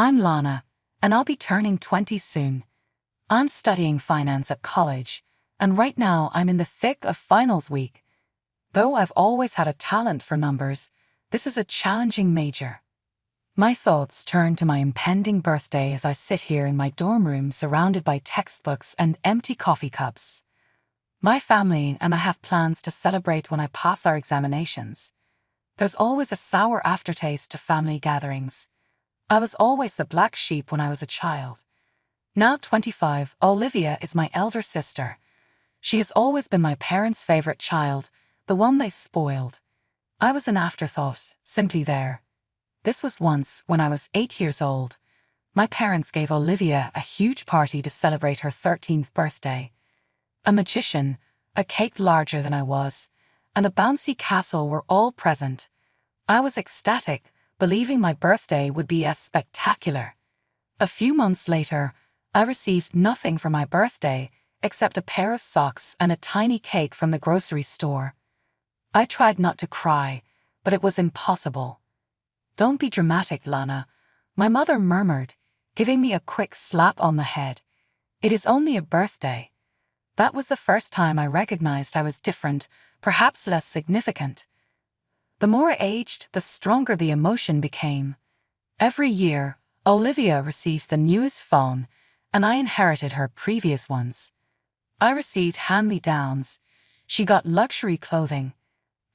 I'm Lana, and I'll be turning 20 soon. I'm studying finance at college, and right now I'm in the thick of finals week. Though I've always had a talent for numbers, this is a challenging major. My thoughts turn to my impending birthday as I sit here in my dorm room surrounded by textbooks and empty coffee cups. My family and I have plans to celebrate when I pass our examinations. There's always a sour aftertaste to family gatherings. I was always the black sheep when I was a child. Now 25, Olivia is my elder sister. She has always been my parents' favorite child, the one they spoiled. I was an afterthought, simply there. This was once when I was 8 years old. My parents gave Olivia a huge party to celebrate her 13th birthday. A magician, a cake larger than I was, and a bouncy castle were all present. I was ecstatic, believing my birthday would be as spectacular. A few months later, I received nothing for my birthday except a pair of socks and a tiny cake from the grocery store. I tried not to cry, but it was impossible. "Don't be dramatic, Lana," my mother murmured, giving me a quick slap on the head. "It is only a birthday." That was the first time I recognized I was different, perhaps less significant. The more I aged, the stronger the emotion became. Every year, Olivia received the newest phone, and I inherited her previous ones. I received hand-me-downs. She got luxury clothing.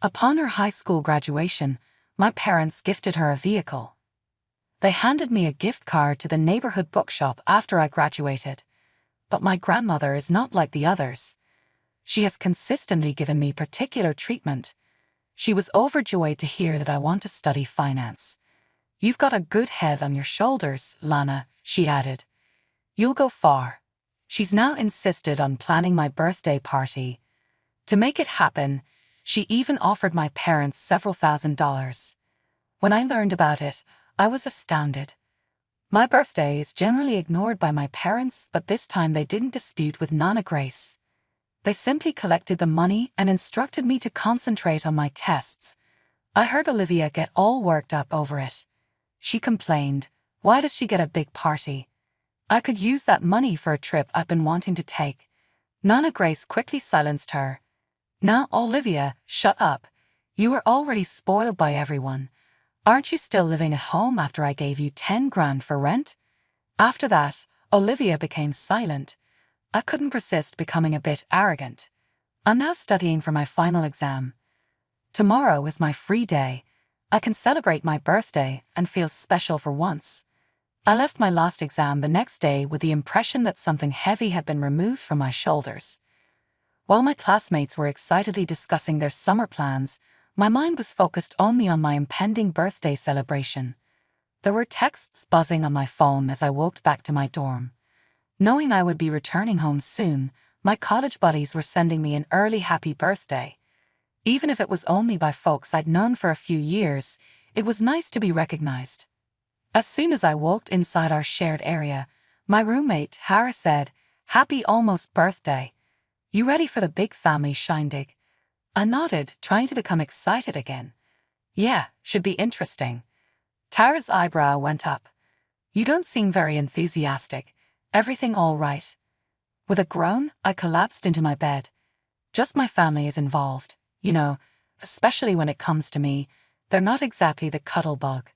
Upon her high school graduation, my parents gifted her a vehicle. They handed me a gift card to the neighborhood bookshop after I graduated. But my grandmother is not like the others. She has consistently given me particular treatment. She was overjoyed to hear that I want to study finance. "You've got a good head on your shoulders, Lana," she added. "You'll go far." She's now insisted on planning my birthday party. To make it happen, she even offered my parents several $1,000s. When I learned about it, I was astounded. My birthday is generally ignored by my parents, but this time they didn't dispute with Nana Grace. They simply collected the money and instructed me to concentrate on my tests. I heard Olivia get all worked up over it. She complained, "Why does she get a big party? I could use that money for a trip I've been wanting to take." Nana Grace quickly silenced her. "Now, Olivia, shut up. You were already spoiled by everyone. Aren't you still living at home after I gave you 10 grand for rent?" After that, Olivia became silent. I couldn't resist becoming a bit arrogant. "I'm now studying for my final exam. Tomorrow is my free day. I can celebrate my birthday and feel special for once." I left my last exam the next day with the impression that something heavy had been removed from my shoulders. While my classmates were excitedly discussing their summer plans, my mind was focused only on my impending birthday celebration. There were texts buzzing on my phone as I walked back to my dorm. Knowing I would be returning home soon, my college buddies were sending me an early happy birthday. Even if it was only by folks I'd known for a few years, it was nice to be recognized. As soon as I walked inside our shared area, my roommate, Hara, said, "Happy almost birthday. You ready for the big family shindig?" I nodded, trying to become excited again. "Yeah, should be interesting." Tara's eyebrow went up. "You don't seem very enthusiastic. Everything all right?" With a groan, I collapsed into my bed. "Just my family is involved, you know, especially when it comes to me. They're not exactly the cuddle bug.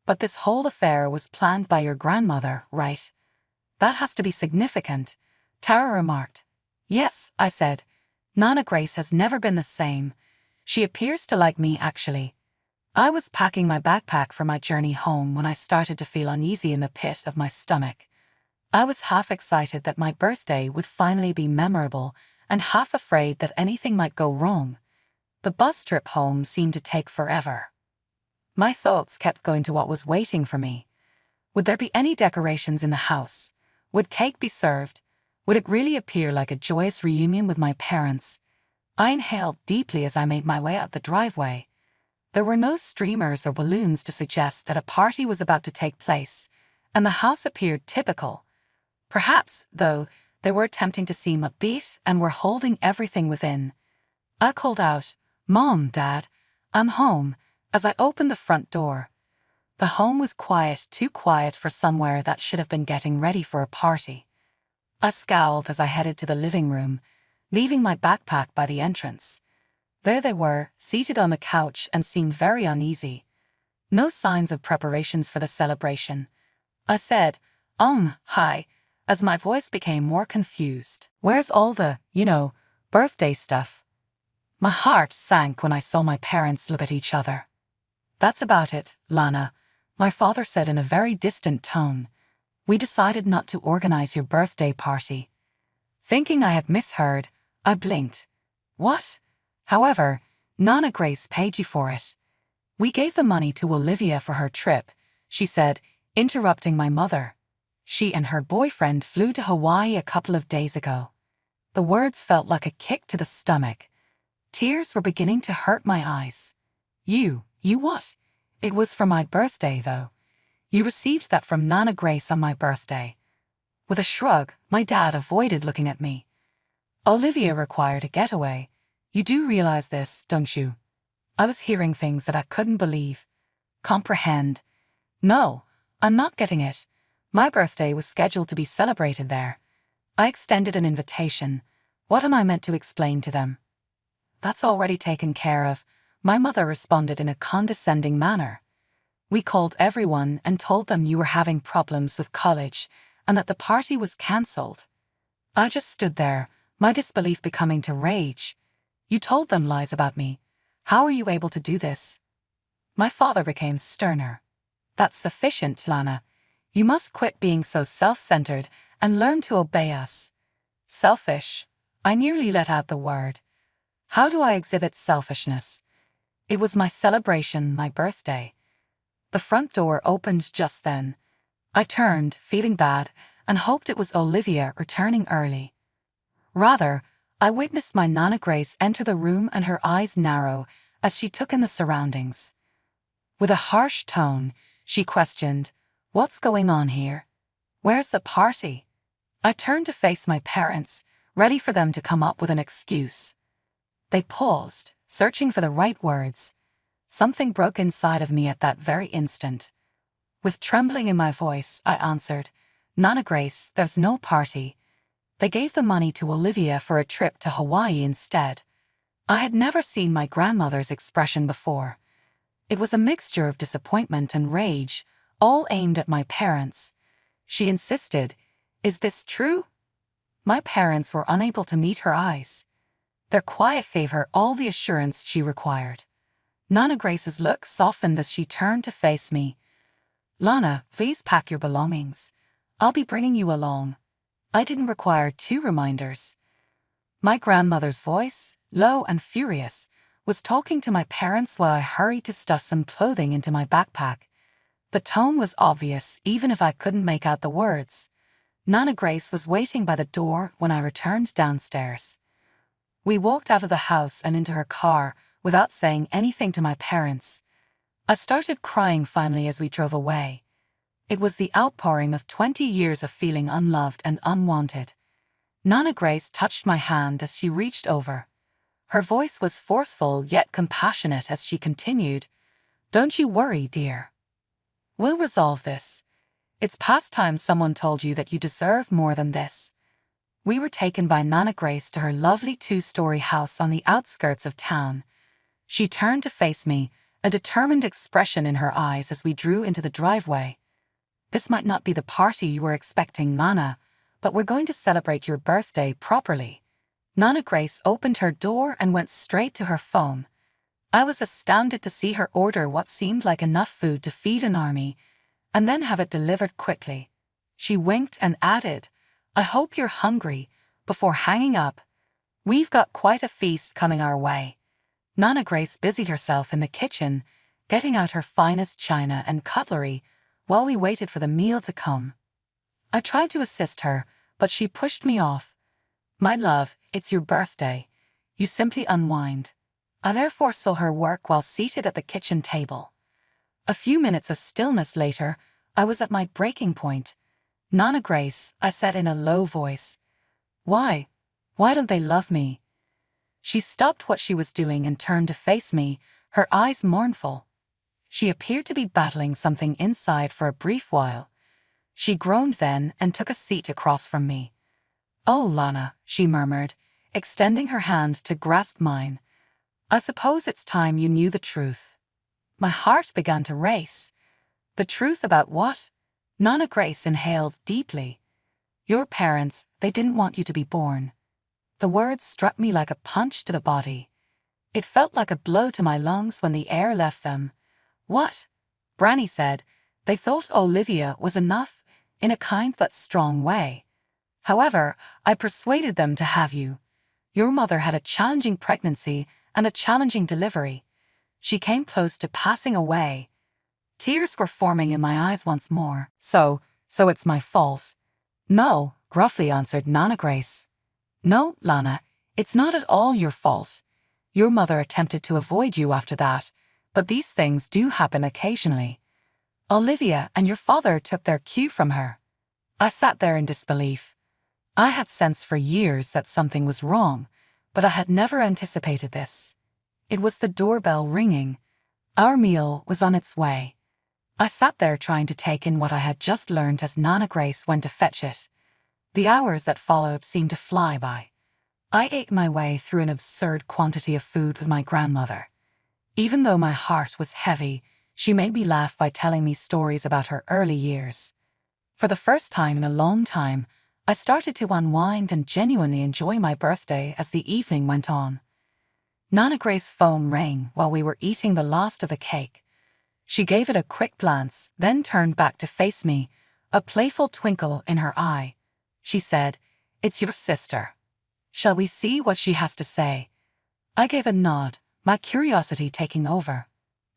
But this whole affair was planned by your grandmother, right? That has to be significant," Tara remarked. "Yes," I said. "Nana Grace has never been the same. She appears to like me, actually." I was packing my backpack for my journey home when I started to feel uneasy in the pit of my stomach. I was half excited that my birthday would finally be memorable and half afraid that anything might go wrong. The bus trip home seemed to take forever. My thoughts kept going to what was waiting for me. Would there be any decorations in the house? Would cake be served? Would it really appear like a joyous reunion with my parents? I inhaled deeply as I made my way out the driveway. There were no streamers or balloons to suggest that a party was about to take place, and the house appeared typical. Perhaps, though, they were attempting to seem upbeat and were holding everything within. I called out, "Mom, Dad, I'm home," as I opened the front door. The home was quiet, too quiet for somewhere that should have been getting ready for a party. I scowled as I headed to the living room, leaving my backpack by the entrance. There they were, seated on the couch and seemed very uneasy. No signs of preparations for the celebration. I said, hi, as my voice became more confused. Where's all the, birthday stuff? My heart sank when I saw my parents look at each other. That's about it, Lana, my father said in a very distant tone. We decided not to organize your birthday party. Thinking I had misheard, I blinked. What? However, Nana Grace paid you for it. We gave the money to Olivia for her trip, she said, interrupting my mother. She and her boyfriend flew to Hawaii a couple of days ago. The words felt like a kick to the stomach. Tears were beginning to hurt my eyes. You what? It was for my birthday, though. You received that from Nana Grace on my birthday. With a shrug, my dad avoided looking at me. Olivia required a getaway. You do realize this, don't you? I was hearing things that I couldn't believe. Comprehend. No, I'm not getting it. My birthday was scheduled to be celebrated there. I extended an invitation. What am I meant to explain to them? That's already taken care of, my mother responded in a condescending manner. We called everyone and told them you were having problems with college and that the party was cancelled. I just stood there, my disbelief becoming to rage. You told them lies about me. How are you able to do this? My father became sterner. That's sufficient, Lana. You must quit being so self-centered and learn to obey us. Selfish. I nearly let out the word. How do I exhibit selfishness? It was my celebration, my birthday. The front door opened just then. I turned, feeling bad, and hoped it was Olivia returning early. Rather, I witnessed my Nana Grace enter the room and her eyes narrow as she took in the surroundings. With a harsh tone, she questioned, "What's going on here? Where's the party?" I turned to face my parents, ready for them to come up with an excuse. They paused, searching for the right words. Something broke inside of me at that very instant. With trembling in my voice, I answered, "Nana Grace, there's no party. They gave the money to Olivia for a trip to Hawaii instead." I had never seen my grandmother's expression before. It was a mixture of disappointment and rage, all aimed at my parents. She insisted, "Is this true?" My parents were unable to meet her eyes. Their quiet gave her all the assurance she required. Nana Grace's look softened as she turned to face me. "Lana, please pack your belongings. I'll be bringing you along." I didn't require 2 reminders. My grandmother's voice, low and furious, was talking to my parents while I hurried to stuff some clothing into my backpack. The tone was obvious, even if I couldn't make out the words. Nana Grace was waiting by the door when I returned downstairs. We walked out of the house and into her car without saying anything to my parents. I started crying finally as we drove away. It was the outpouring of 20 years of feeling unloved and unwanted. Nana Grace touched my hand as she reached over. Her voice was forceful yet compassionate as she continued, "Don't you worry, dear. We'll resolve this. It's past time someone told you that you deserve more than this." We were taken by Nana Grace to her lovely 2-story house on the outskirts of town. She turned to face me, a determined expression in her eyes as we drew into the driveway. "This might not be the party you were expecting, Lana, but we're going to celebrate your birthday properly." Nana Grace opened her door and went straight to her phone. I was astounded to see her order what seemed like enough food to feed an army, and then have it delivered quickly. She winked and added, "I hope you're hungry," before hanging up. "We've got quite a feast coming our way." Nana Grace busied herself in the kitchen, getting out her finest china and cutlery while we waited for the meal to come. I tried to assist her, but she pushed me off. "My love, it's your birthday. You simply unwind." I therefore saw her work while seated at the kitchen table. A few minutes of stillness later, I was at my breaking point. "Nana Grace," I said in a low voice. Why don't they love me?" She stopped what she was doing and turned to face me, her eyes mournful. She appeared to be battling something inside for a brief while. She groaned then and took a seat across from me. "Oh, Lana," she murmured, extending her hand to grasp mine. "I suppose it's time you knew the truth." My heart began to race. "The truth about what?" Nana Grace inhaled deeply. "Your parents, they didn't want you to be born." The words struck me like a punch to the body. It felt like a blow to my lungs when the air left them. "What?" Granny said. "They thought Olivia was enough, in a kind but strong way. However, I persuaded them to have you. Your mother had a challenging pregnancy and a challenging delivery. She came close to passing away." Tears were forming in my eyes once more. So it's my fault." "No," gruffly answered Nana Grace. "No, Lana, it's not at all your fault. Your mother attempted to avoid you after that, but these things do happen occasionally. Olivia and your father took their cue from her." I sat there in disbelief. I had sensed for years that something was wrong, but I had never anticipated this. It was the doorbell ringing. Our meal was on its way. I sat there trying to take in what I had just learned as Nana Grace went to fetch it. The hours that followed seemed to fly by. I ate my way through an absurd quantity of food with my grandmother. Even though my heart was heavy, she made me laugh by telling me stories about her early years. For the first time in a long time, I started to unwind and genuinely enjoy my birthday as the evening went on. Nana Grace's phone rang while we were eating the last of the cake. She gave it a quick glance, then turned back to face me, a playful twinkle in her eye. She said, "It's your sister. Shall we see what she has to say?" I gave a nod, my curiosity taking over.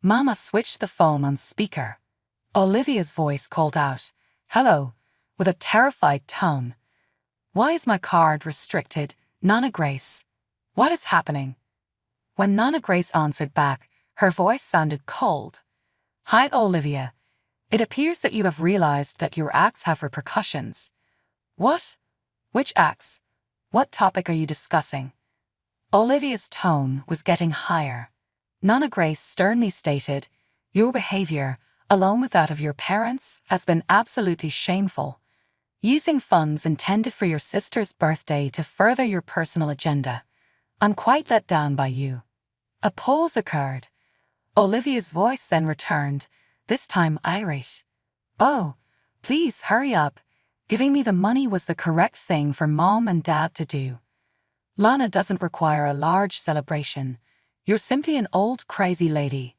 Mama switched the phone on speaker. Olivia's voice called out, "Hello," with a terrified tone. "Why is my card restricted, Nana Grace? What is happening?" When Nana Grace answered back, her voice sounded cold. "Hi, Olivia. It appears that you have realized that your acts have repercussions." "What? Which acts? What topic are you discussing?" Olivia's tone was getting higher. Nana Grace sternly stated, "Your behavior, along with that of your parents, has been absolutely shameful. Using funds intended for your sister's birthday to further your personal agenda. I'm quite let down by you." A pause occurred. Olivia's voice then returned, this time irate. "Oh, please hurry up. Giving me the money was the correct thing for Mom and Dad to do. Lana doesn't require a large celebration. You're simply an old crazy lady."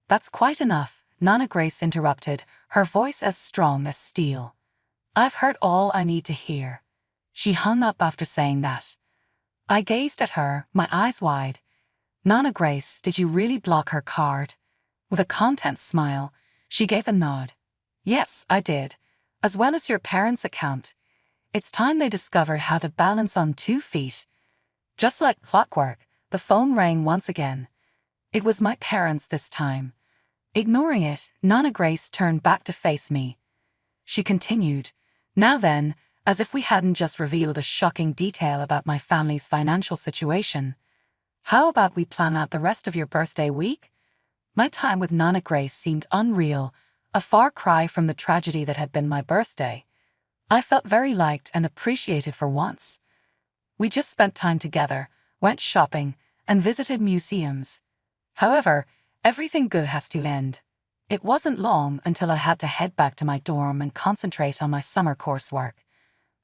"That's quite enough," Nana Grace interrupted, her voice as strong as steel. "I've heard all I need to hear." She hung up after saying that. I gazed at her, my eyes wide. "Nana Grace, did you really block her card?" With a content smile, she gave a nod. "Yes, I did, as well as your parents' account. It's time they discovered how to balance on 2 feet." Just like clockwork, the phone rang once again. It was my parents this time. Ignoring it, Nana Grace turned back to face me. She continued, "Now then, as if we hadn't just revealed a shocking detail about my family's financial situation, how about we plan out the rest of your birthday week?" My time with Nana Grace seemed unreal, a far cry from the tragedy that had been my birthday. I felt very liked and appreciated for once. We just spent time together, went shopping, and visited museums. However, everything good has to end. It wasn't long until I had to head back to my dorm and concentrate on my summer coursework.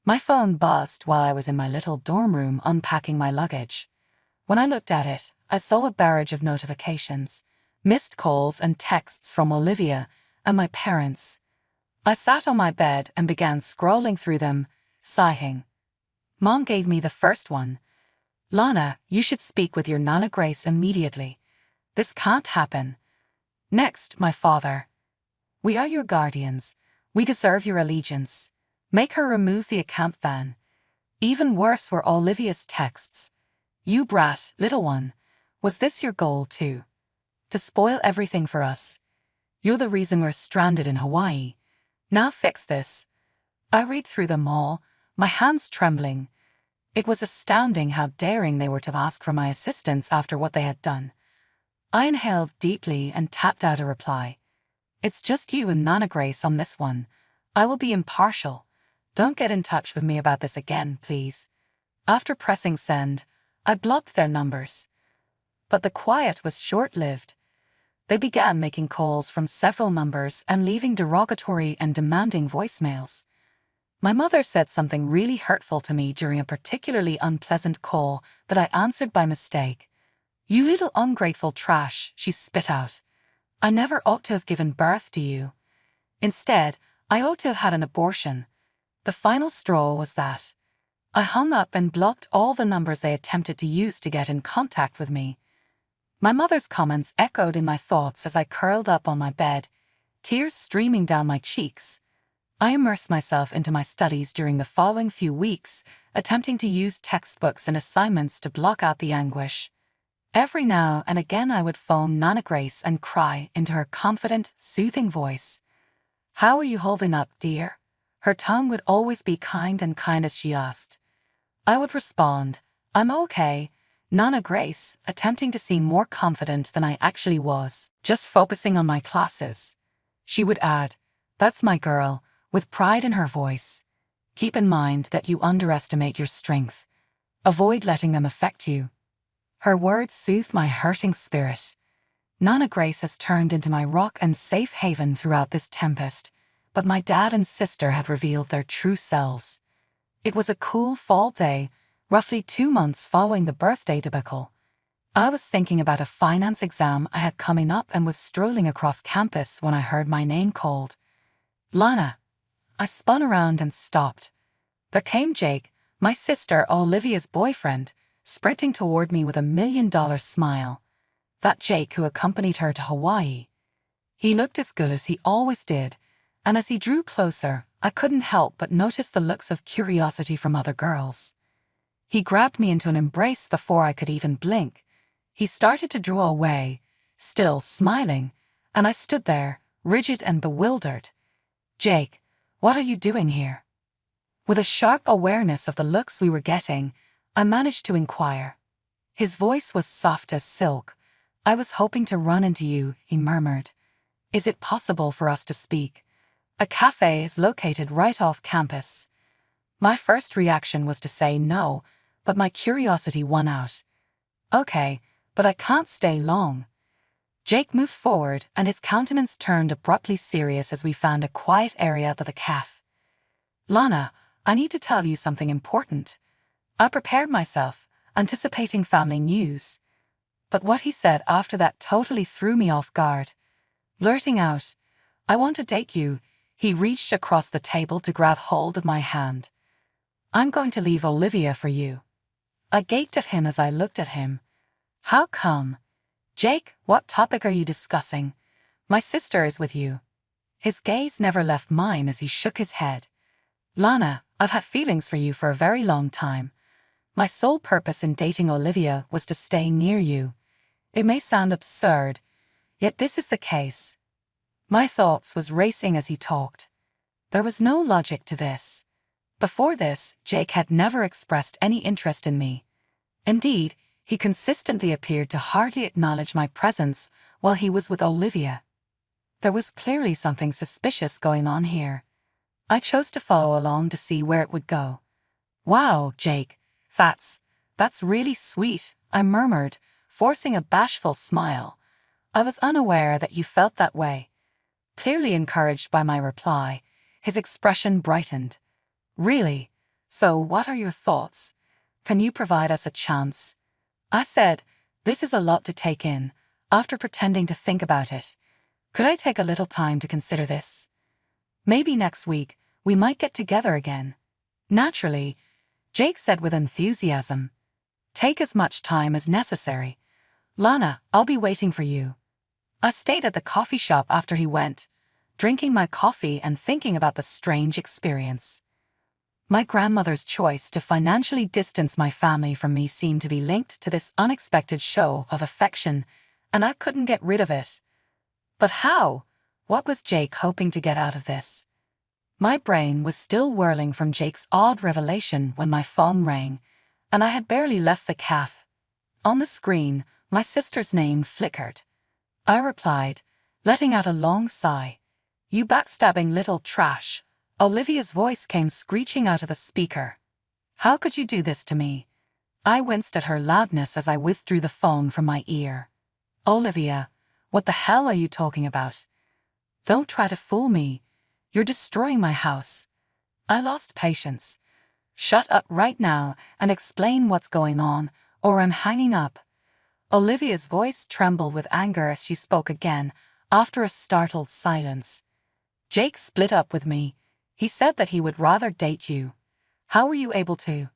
My phone buzzed while I was in my little dorm room unpacking my luggage. When I looked at it, I saw a barrage of notifications, missed calls and texts from Olivia and my parents. I sat on my bed and began scrolling through them, sighing. Mom gave me the first one. "Lana, you should speak with your Nana Grace immediately. This can't happen." Next, my father. "We are your guardians. We deserve your allegiance. Make her remove the account ban." Even worse were Olivia's texts. "You brat, little one. Was this your goal too? To spoil everything for us? You're the reason we're stranded in Hawaii. Now fix this." I read through them all, my hands trembling. It was astounding how daring they were to ask for my assistance after what they had done. I inhaled deeply and tapped out a reply. It's just you and Nana Grace on this one. I will be impartial. Don't get in touch with me about this again, please. After pressing send, I blocked their numbers. But the quiet was short-lived. They began making calls from several numbers and leaving derogatory and demanding voicemails. My mother said something really hurtful to me during a particularly unpleasant call that I answered by mistake. "You little ungrateful trash," she spit out. "I never ought to have given birth to you. Instead, I ought to have had an abortion." The final straw was that I hung up and blocked all the numbers they attempted to use to get in contact with me. My mother's comments echoed in my thoughts as I curled up on my bed, tears streaming down my cheeks. I immersed myself into my studies during the following few weeks, attempting to use textbooks and assignments to block out the anguish. Every now and again I would phone Nana Grace and cry into her confident, soothing voice. "How are you holding up, dear?" Her tone would always be kind as she asked. I would respond, "I'm okay, Nana Grace," attempting to seem more confident than I actually was, just focusing on my classes. She would add, "That's my girl," with pride in her voice. "Keep in mind that you underestimate your strength. Avoid letting them affect you." Her words soothed my hurting spirit. Nana Grace has turned into my rock and safe haven throughout this tempest, but my dad and sister had revealed their true selves. It was a cool fall day, roughly 2 months following the birthday debacle. I was thinking about a finance exam I had coming up and was strolling across campus when I heard my name called. "Lana." I spun around and stopped. There came Jake, my sister Olivia's boyfriend, sprinting toward me with a $1,000,000 smile. That Jake who accompanied her to Hawaii. He looked as good as he always did, and as he drew closer, I couldn't help but notice the looks of curiosity from other girls. He grabbed me into an embrace before I could even blink. He started to draw away, still smiling, and I stood there, rigid and bewildered. "Jake, what are you doing here?" With a sharp awareness of the looks we were getting, I managed to inquire. His voice was soft as silk. "I was hoping to run into you," he murmured. "Is it possible for us to speak? A cafe is located right off campus." My first reaction was to say no, but my curiosity won out. "Okay, but I can't stay long." Jake moved forward and his countenance turned abruptly serious as we found a quiet area of the cafe. "Lana, I need to tell you something important." I prepared myself, anticipating family news. But what he said after that totally threw me off guard. Blurting out, "I want to date you," he reached across the table to grab hold of my hand. "I'm going to leave Olivia for you." I gaped at him as I looked at him. "How come?" "Jake, what topic are you discussing? My sister is with you." His gaze never left mine as he shook his head. "Lana, I've had feelings for you for a very long time. My sole purpose in dating Olivia was to stay near you. It may sound absurd, yet this is the case." My thoughts was racing as he talked. There was no logic to this. Before this, Jake had never expressed any interest in me. Indeed, he consistently appeared to hardly acknowledge my presence while he was with Olivia. There was clearly something suspicious going on here. I chose to follow along to see where it would go. "Wow, Jake, that's really sweet," I murmured, forcing a bashful smile. I was unaware that you felt that way. Clearly encouraged by my reply, his expression brightened. "Really? So what are your thoughts? Can you provide us a chance?" I said, "This is a lot to take in," after pretending to think about it. "Could I take a little time to consider this? Maybe next week we might get together again." "Naturally," Jake said with enthusiasm. "Take as much time as necessary. Lana, I'll be waiting for you." I stayed at the coffee shop after he went, drinking my coffee and thinking about the strange experience. My grandmother's choice to financially distance my family from me seemed to be linked to this unexpected show of affection, and I couldn't get rid of it. But how? What was Jake hoping to get out of this? My brain was still whirling from Jake's odd revelation when my phone rang, and I had barely left the cafe. On the screen, My sister's name flickered. I replied, letting out a long sigh. You backstabbing little trash. Olivia's voice came screeching out of the speaker. How could you do this to me? I winced at her loudness as I withdrew the phone from my ear. Olivia, what the hell are you talking about? Don't try to fool me. You're destroying my house. I lost patience. Shut up right now and explain what's going on, or I'm hanging up. Olivia's voice trembled with anger as she spoke again, after a startled silence. Jake split up with me. He said that he would rather date you. How were you able to?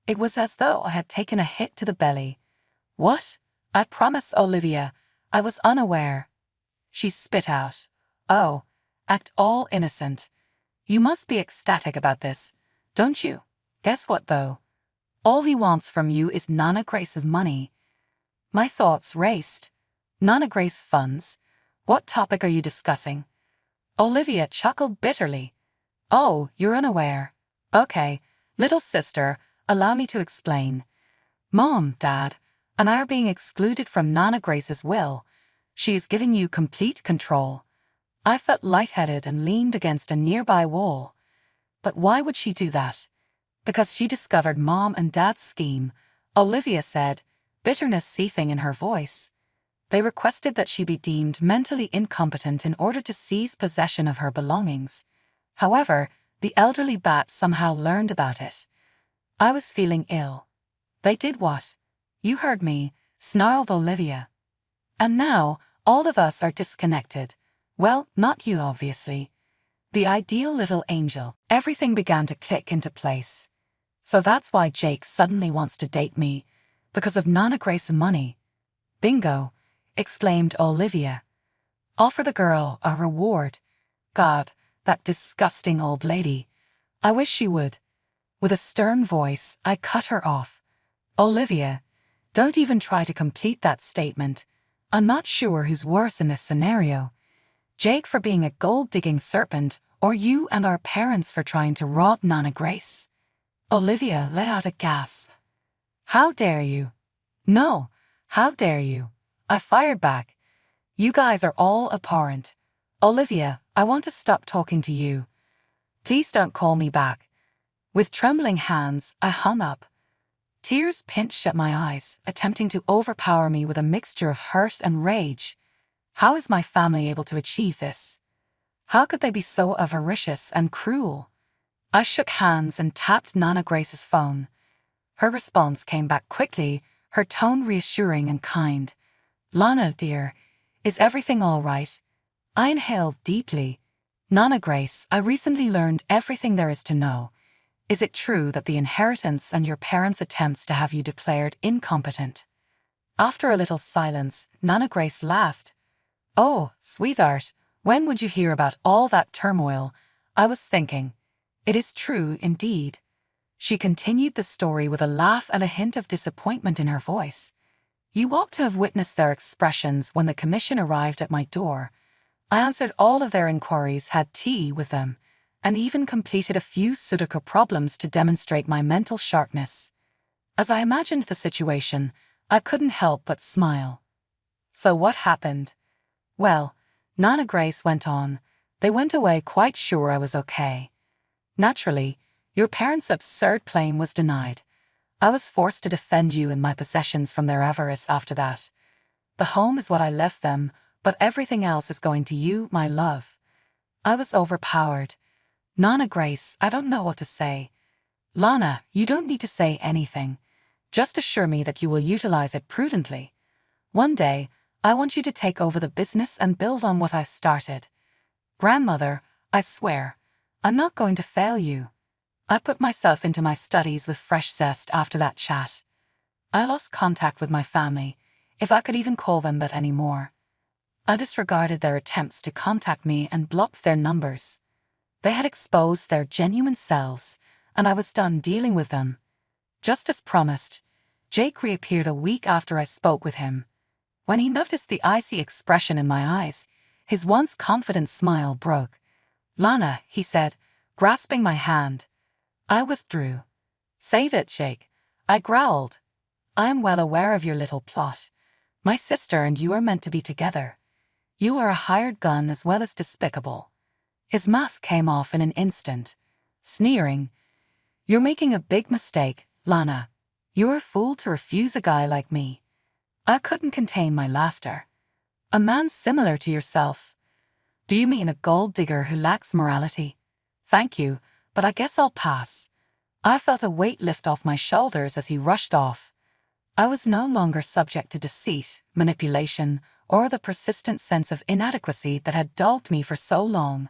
It was as though I had taken a hit to the belly. What? I promise, Olivia, I was unaware. She spit out. Oh, act all innocent. You must be ecstatic about this, don't you? Guess what, though? All he wants from you is Nana Grace's money. My thoughts raced. Nana Grace funds? What topic are you discussing? Olivia chuckled bitterly. Oh, you're unaware. Okay, little sister, allow me to explain. Mom, Dad, and I are being excluded from Nana Grace's will. She is giving you complete control. I felt lightheaded and leaned against a nearby wall. But why would she do that? Because she discovered Mom and Dad's scheme, Olivia said, bitterness seething in her voice. They requested that she be deemed mentally incompetent in order to seize possession of her belongings. However, the elderly bat somehow learned about it. I was feeling ill. They did what? You heard me, snarled Olivia. And now, all of us are disconnected. Well, not you, obviously. The ideal little angel. Everything began to click into place. So that's why Jake suddenly wants to date me, because of Nana Grace's money. Bingo, exclaimed Olivia. Offer the girl a reward. God, that disgusting old lady. I wish she would. With a stern voice, I cut her off. Olivia, don't even try to complete that statement. I'm not sure who's worse in this scenario. Jake for being a gold-digging serpent, or you and our parents for trying to rob Nana Grace. Olivia let out a gasp. How dare you? No, how dare you? I fired back. You guys are all abhorrent. Olivia, I want to stop talking to you. Please don't call me back. With trembling hands, I hung up. Tears pinched at my eyes, attempting to overpower me with a mixture of hurt and rage. How is my family able to achieve this? How could they be so avaricious and cruel? I shook hands and tapped Nana Grace's phone. Her response came back quickly, her tone reassuring and kind. Lana, dear, is everything all right? I inhaled deeply. Nana Grace, I recently learned everything there is to know. Is it true that the inheritance and your parents' attempts to have you declared incompetent? After a little silence, Nana Grace laughed. Oh, sweetheart, when would you hear about all that turmoil? I was thinking. It is true, indeed. She continued the story with a laugh and a hint of disappointment in her voice. You ought to have witnessed their expressions when the commission arrived at my door. I answered all of their inquiries, had tea with them, and even completed a few Sudoku problems to demonstrate my mental sharpness. As I imagined the situation, I couldn't help but smile. So what happened? Well, Nana Grace went on. They went away quite sure I was okay. Naturally, your parents' absurd claim was denied. I was forced to defend you and my possessions from their avarice after that. The home is what I left them, but everything else is going to you, my love. I was overpowered. Nana Grace, I don't know what to say. Lana, you don't need to say anything. Just assure me that you will utilize it prudently. One day, I want you to take over the business and build on what I started. Grandmother, I swear, I'm not going to fail you. I put myself into my studies with fresh zest after that chat. I lost contact with my family, if I could even call them that anymore. I disregarded their attempts to contact me and blocked their numbers. They had exposed their genuine selves, and I was done dealing with them. Just as promised, Jake reappeared a week after I spoke with him. When he noticed the icy expression in my eyes, his once confident smile broke. Lana, he said, grasping my hand. I withdrew. Save it, Jake. I growled. I am well aware of your little plot. My sister and you are meant to be together. You are a hired gun as well as despicable. His mask came off in an instant, sneering. You're making a big mistake, Lana. You're a fool to refuse a guy like me. I couldn't contain my laughter. A man similar to yourself. Do you mean a gold digger who lacks morality? Thank you, but I guess I'll pass. I felt a weight lift off my shoulders as he rushed off. I was no longer subject to deceit, manipulation, or the persistent sense of inadequacy that had dogged me for so long.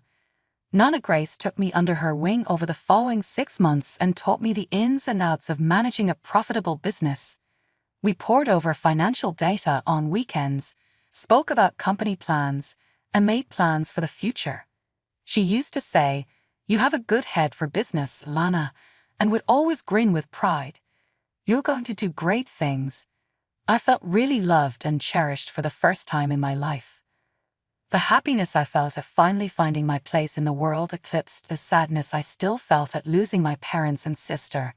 Nana Grace took me under her wing over the following 6 months and taught me the ins and outs of managing a profitable business. We pored over financial data on weekends, spoke about company plans, and made plans for the future. She used to say, "You have a good head for business, Lana," and would always grin with pride. "You're going to do great things." I felt really loved and cherished for the first time in my life. The happiness I felt at finally finding my place in the world eclipsed the sadness I still felt at losing my parents and sister,